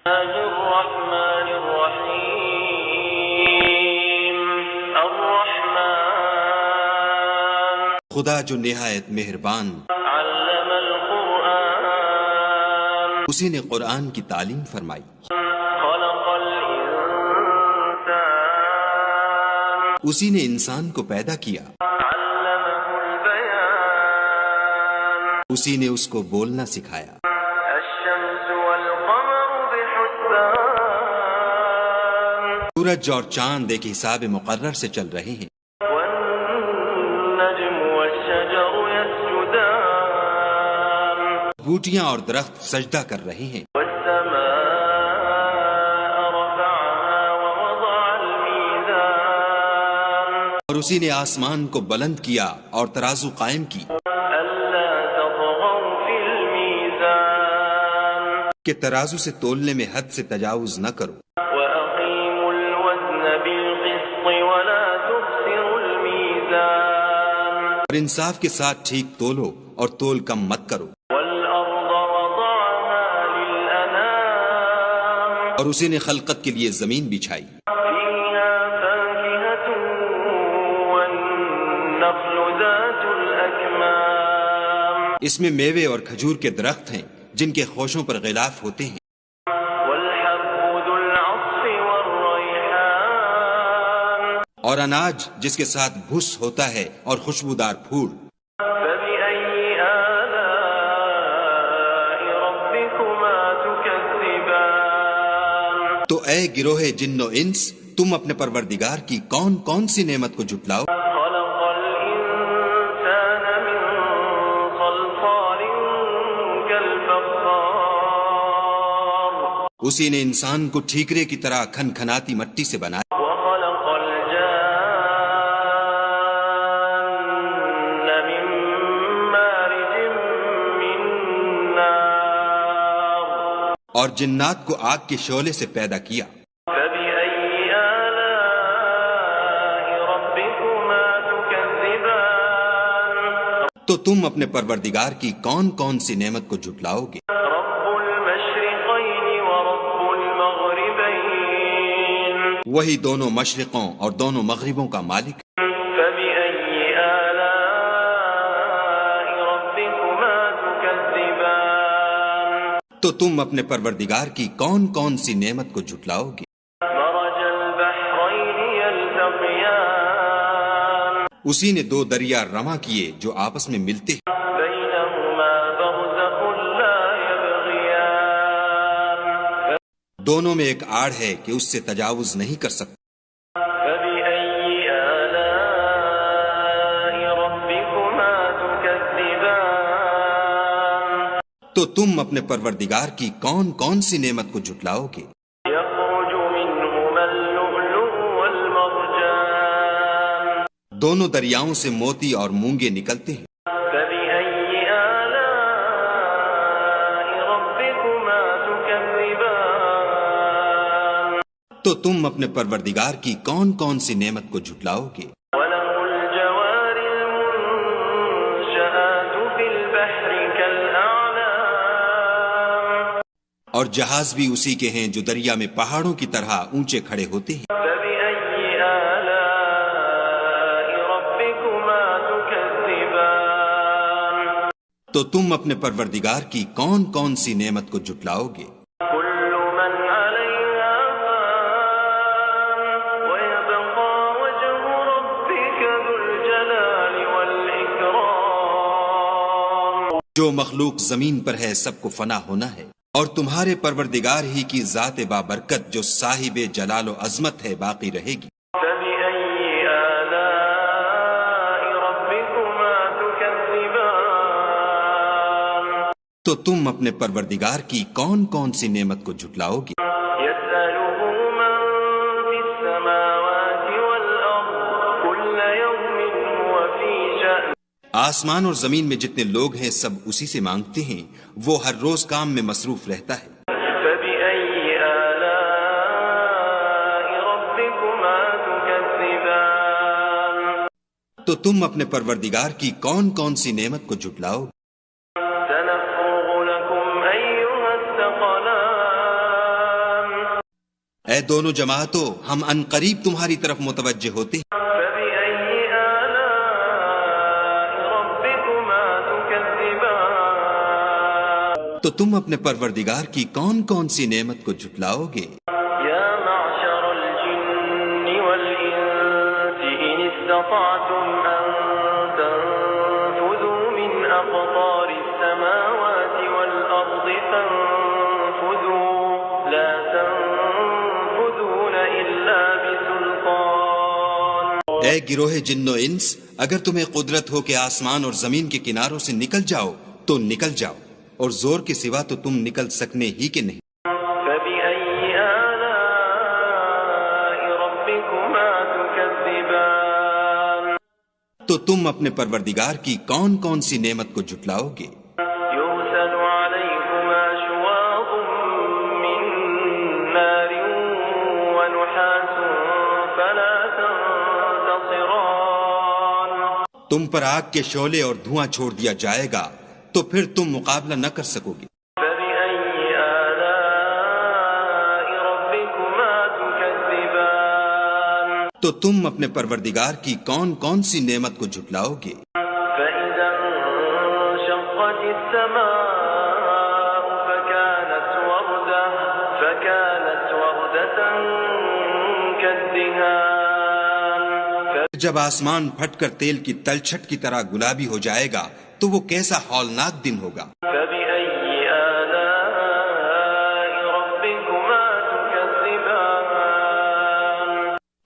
الرحمن الرحیم الرحمن خدا جو نہایت مہربان، علم القرآن اسی نے قرآن کی تعلیم فرمائی، خلق الانسان اسی نے انسان کو پیدا کیا، علمه البیان اسی نے اس کو بولنا سکھایا، الشمس والقمر بحسبان سورج اور چاند ایک حساب مقرر سے چل رہے ہیں، والنجم والشجر يسجدان بوٹیاں اور درخت سجدہ کر رہے ہیں، والسماء رفعها ووضع الميزان اور اسی نے آسمان کو بلند کیا اور ترازو قائم کی ألا تطغوا في الميزان کہ ترازو سے تولنے میں حد سے تجاوز نہ کرو، وأقيموا الوزن بالقسط ولا تخسروا الميزان اور انصاف کے ساتھ ٹھیک تولو اور تول کم مت کرو، والأرض وضعها للأنام اور اسی نے خلقت کے لیے زمین بچھائی، فيها فاكهة والنخل ذات الأكمام اس میں میوے اور کھجور کے درخت ہیں جن کے خوشوں پر غلاف ہوتے ہیں، والحب ذو العصف والريحان اور اناج جس کے ساتھ بھس ہوتا ہے اور خوشبودار پھول، فبأي آلاء ربكما تكذبان تو اے گروہ جن و انس، تم اپنے پروردگار کی کون کون سی نعمت کو جھٹلاؤ؟ خلق الإنسان من صلصال كالفخار اسی نے انسان کو ٹھیکرے کی طرح کھنکھناتی مٹی سے بنایا، وخلق الجان من مارج من نار اور جنات کو آگ کے شعلے سے پیدا کیا، فبأي آلاء ربكما تكذبان تو تم اپنے پروردگار کی کون کون سی نعمت کو جھٹلاؤ گے؟ رب المشرقين ورب المغربين وہی دونوں مشرقوں اور دونوں مغربوں کا مالک، فبأي آلاء ربكما تكذبان تو تم اپنے پروردگار کی کون کون سی نعمت کو جھٹلاؤ گے؟ مرج البحرين يلتقيان اسی نے دو دریا رواں کیے جو آپس میں ملتے ہیں، بينهما برزخ لا يبغيان دونوں میں ایک آڑ ہے کہ اس سے تجاوز نہیں کر سکتے، فبأي آلاء ربكما تكذبان تو تم اپنے پروردگار کی کون کون سی نعمت کو جھٹلاؤ گے؟ يخرج منهما اللؤلؤ والمرجان دونوں دریاؤں سے موتی اور مونگے نکلتے ہیں، فبأي آلاء ربكما تكذبان تو تم اپنے پروردگار کی کون کون سی نعمت کو جھٹلاؤ گے؟ وله الجوار المنشآت في البحر كالأعلام اور جہاز بھی اسی کے ہیں جو دریا میں پہاڑوں کی طرح اونچے کھڑے ہوتے ہیں، فبأي آلاء ربكما تكذبان تو تم اپنے پروردگار کی کون کون سی نعمت کو جھٹلاؤ گے؟ كل من عليها فان ويبقى وجه ربك ذو الجلال والإكرام جو مخلوق زمین پر ہے سب کو فنا ہونا ہے، اور تمہارے پروردگار ہی کی ذات بابرکت جو صاحب جلال و عظمت ہے باقی رہے گی، فبأي آلاء ربكما تكذبان تو تم اپنے پروردگار کی کون کون سی نعمت کو جھٹلاؤ گے؟ يسأله من في السماوات والأرض كل يوم هو في شأن آسمان اور زمین میں جتنے لوگ ہیں سب اسی سے مانگتے ہیں، وہ ہر روز کام میں مصروف رہتا ہے، فبأي آلاء ربكما تكذبان تو تم اپنے پروردگار کی کون کون سی نعمت کو جھٹلاؤ گے؟ سنفرغ لكم أيها الثقلان اے دونوں جماعتوں، ہم ان قریب تمہاری طرف متوجہ ہوتے ہیں۔ فبأي آلاء ربكما تكذبان تو تم اپنے پروردگار کی کون کون سی نعمت کو جھٹلاؤ گے؟ يا معشر الجن والإنس إن استطعتم أن تنفذوا من أقطار السماوات والأرض فانفذوا لا تنفذون إلا بسلطان اے گروہ جن و انس، اگر تمہیں قدرت ہو کہ آسمان اور زمین کے کناروں سے نکل جاؤ تو نکل جاؤ، اور زور کے سوا تو تم نکل سکنے ہی کہ نہیں۔ فبأي آلاء ربكما تكذبان تو تم اپنے پروردگار کی کون کون سی نعمت کو جھٹلاؤ گے؟ يرسل عليكما شواظ من نار ونحاس فلا تنتصران تم پر آگ کے شعلے اور دھواں چھوڑ دیا جائے گا تو پھر تم مقابلہ نہ کر سکو گے۔ فبأي آلاء ربكما تكذبان تو تم اپنے پروردگار کی کون کون سی نعمت کو جھٹلاؤ گے؟ فإذا انشقت السماء فكانت وردة كالدهان جب آسمان پھٹ کر تیل کی تلچھٹ کی طرح گلابی ہو جائے گا تو وہ کیسا ہولناک دن ہوگا۔ فبأي آلاء ربكما تكذبان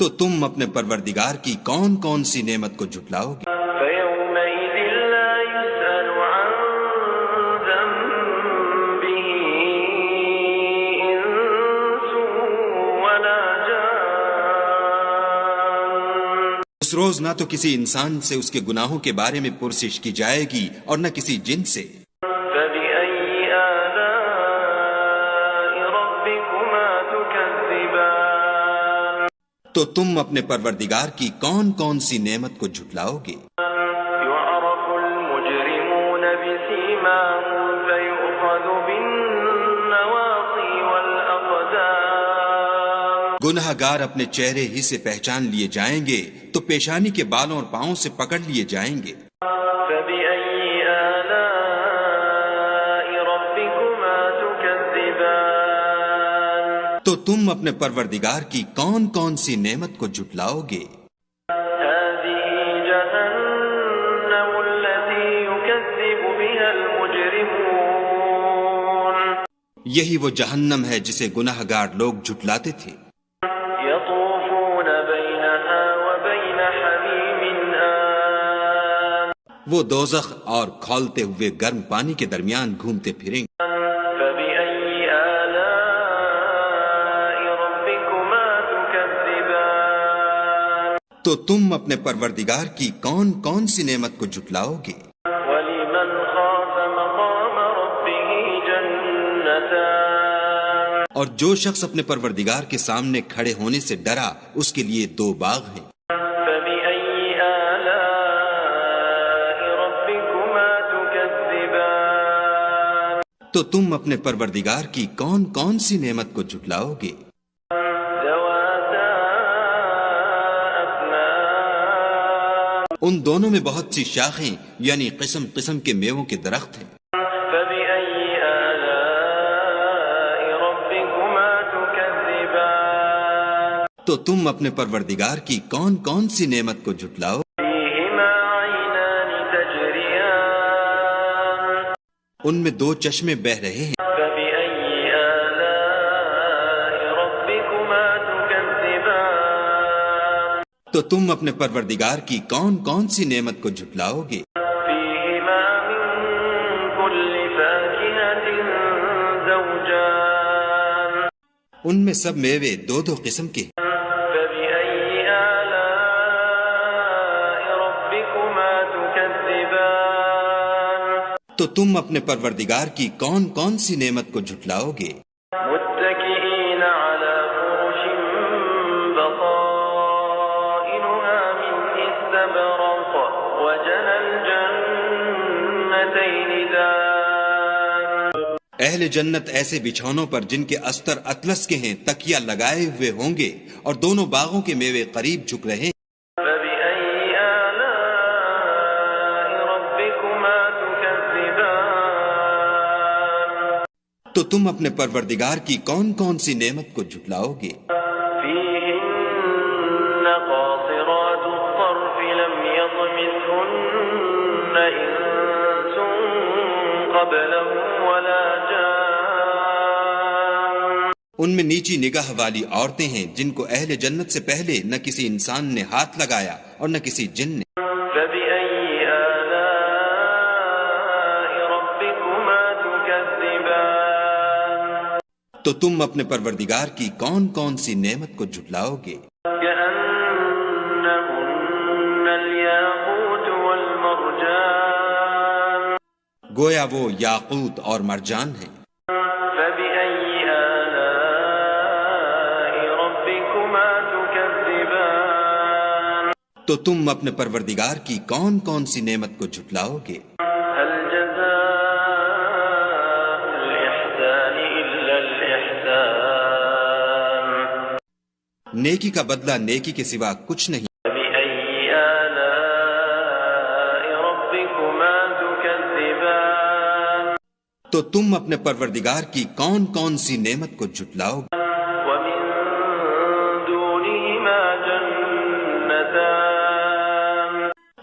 تو تم اپنے پروردگار کی کون کون سی نعمت کو جھٹلاؤ گے؟ فيومئذ لا يسأل عن ذنبه إنس ولا جان اس روز نہ تو کسی انسان سے اس کے گناہوں کے بارے میں پرسش کی جائے گی اور نہ کسی جن سے۔ فبأي آلاء ربكما تكذبان تو تم اپنے پروردگار کی کون کون سی نعمت کو جھٹلاؤ گے؟ يعرف المجرمون بسيماهم فيؤخذ بالنواصي والأقدام گناہ گار اپنے چہرے ہی سے پہچان لیے جائیں گے تو پیشانی کے بالوں اور پاؤں سے پکڑ لیے جائیں گے۔ فبأي آلاء ربكما تكذبان تو تم اپنے پروردگار کی کون کون سی نعمت کو جھٹلاؤ گے؟ هذه جهنم التي يكذب بها المجرمون یہی وہ جہنم ہے جسے گناہ گار لوگ جھٹلاتے تھے۔ يطوفون بينها وبين حميم آن وہ دوزخ اور کھولتے ہوئے گرم پانی کے درمیان گھومتے پھریں گے۔ فبأي آلاء ربكما تكذبان تو تم اپنے پروردگار کی کون کون سی نعمت کو جھٹلاؤ گے؟ ولمن خاف مقام ربه جنتان اور جو شخص اپنے پروردگار کے سامنے کھڑے ہونے سے ڈرا اس کے لیے دو باغ ہیں۔ فبأي آلاء ربكما تكذبان تو تم اپنے پروردگار کی کون کون سی نعمت کو جھٹلاؤ گے؟ ذواتا أفنان ان دونوں میں بہت سی شاخیں یعنی قسم قسم کے میووں کے درخت ہیں۔ فبأي آلاء ربكما تكذبان تو تم اپنے پروردگار کی کون کون سی نعمت کو جھٹلاؤ؟ فيهما عينان تجريان ان میں دو چشمے بہہ رہے ہیں۔ فبأي آلاء ربكما تكذبان تو تم اپنے پروردگار کی کون کون سی نعمت کو جھٹلاؤ گے؟ فيهما من كل فاكهة زوجان ان میں سب میوے دو دو قسم کے ہیں۔ فبأي آلاء ربكما تكذبان تو تم اپنے پروردگار کی کون کون سی نعمت کو جھٹلاؤ گے؟ متكئين على فرش بطائنها من استبرق وجنى الجنتين دان اہل جنت ایسے بچھونوں پر جن کے استر اطلس کے ہیں تکیہ لگائے ہوئے ہوں گے اور دونوں باغوں کے میوے قریب جھک رہے ہیں۔ فبأي آلاء ربكما تكذبان تو تم اپنے پروردگار کی کون کون سی نعمت کو جھٹلاؤ گے؟ فيهن قاصرات الطرف لم يطمثهن إنس قبلهم ولا جان ان میں نیچی نگاہ والی عورتیں ہیں جن کو اہل جنت سے پہلے نہ کسی انسان نے ہاتھ لگایا اور نہ کسی جن نے۔ فبأي آلاء ربكما تكذبان تو تم اپنے پروردگار کی کون کون سی نعمت کو جھٹلاؤ گے؟ كأنهن الياقوت والمرجان گویا وہ یاقوت اور مرجان ہیں۔ فبأي آلاء ربكما تكذبان تو تم اپنے پروردگار کی کون کون سی نعمت کو جھٹلاؤ گے؟ هل جزاء الإحسان إلا الإحسان نیکی کا بدلہ نیکی کے سوا کچھ نہیں۔ فبأي آلاء ربكما تكذبان تو تم اپنے پروردگار کی کون کون سی نعمت کو جھٹلاؤ گے؟ ومن دونهما جنتان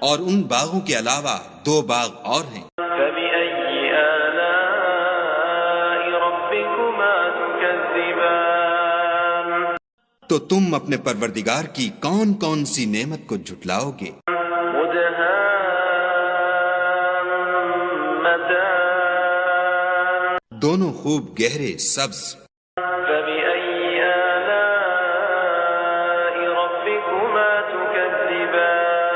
اور ان باغوں کے علاوہ دو باغ اور ہیں۔ فبأي آلاء ربكما تكذبان تو تم اپنے پروردگار کی کون کون سی نعمت کو جھٹلاؤ گے؟ مدهامتان دونوں خوب گہرے سبز۔ فبأي آلاء ربكما تكذبان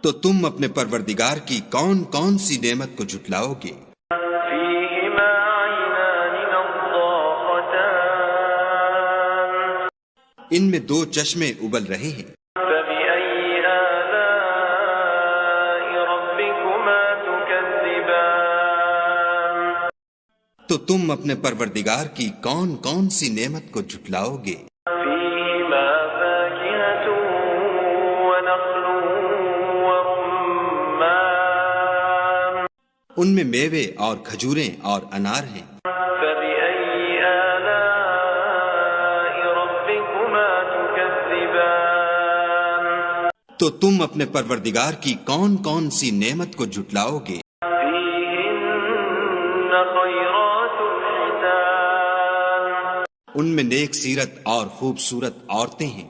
تو تم اپنے پروردگار کی کون کون سی نعمت کو جھٹلاؤ گے؟ فيهما عينان نضاختان ان میں دو چشمے ابل رہے ہیں۔ فبأي آلاء ربكما تكذبان تو تم اپنے پروردگار کی کون کون سی نعمت کو جھٹلاؤ گے؟ فيهما فاكهة ونخل ورمان ان میں میوے اور کھجوریں اور انار ہیں۔ فبأي آلاء ربكما تكذبان تو تم اپنے پروردگار کی کون کون سی نعمت کو جھٹلاؤ گے؟ فيهن خيرات حسان ان میں نیک سیرت اور خوبصورت عورتیں ہیں۔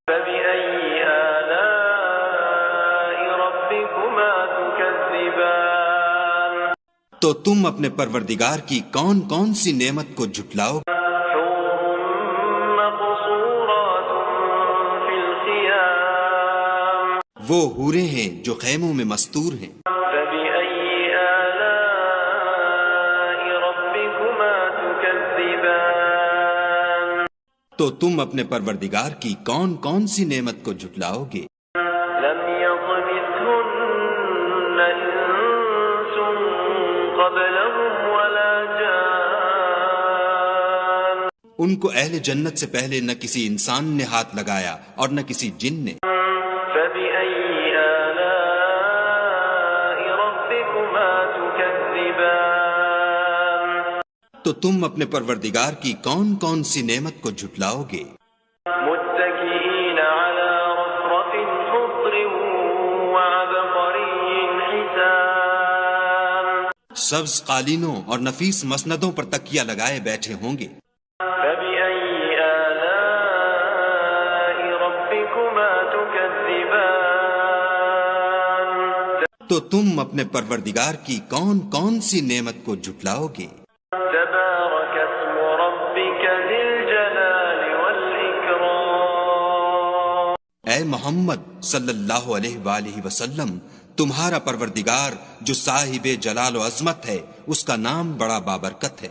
فبأي آلاء ربكما تكذبان تو تم اپنے پروردگار کی کون کون سی نعمت کو جھٹلاؤ گے؟ حور مقصورات في الخيام وہ حوریں ہیں جو خیموں میں مستور ہیں۔ فبأي آلاء ربكما تكذبان تو تم اپنے پروردگار کی کون کون سی نعمت کو جھٹلاؤ گے؟ لم يطمثهن إنس قبلهم ولا جان ان کو اہل جنت سے پہلے نہ کسی انسان نے ہاتھ لگایا اور نہ کسی جن نے۔ فبأي آلاء ربكما تكذبان تو تم اپنے پروردگار کی کون کون سی نعمت کو جھٹلاؤ گے؟ متكئين على رفرف خضر وعبقري حسان سبز قالینوں اور نفیس مسندوں پر تکیہ لگائے بیٹھے ہوں گے۔ فبأي آلاء ربكما تكذبان تو تم اپنے پروردگار کی کون کون سی نعمت کو جھٹلاؤ گے؟ تبارك اسم ربك ذي الجلال والإكرام اے محمد صلی اللہ علیہ وآلہ وسلم، تمہارا پروردگار جو صاحب جلال و عظمت ہے، اس کا نام بڑا بابرکت ہے۔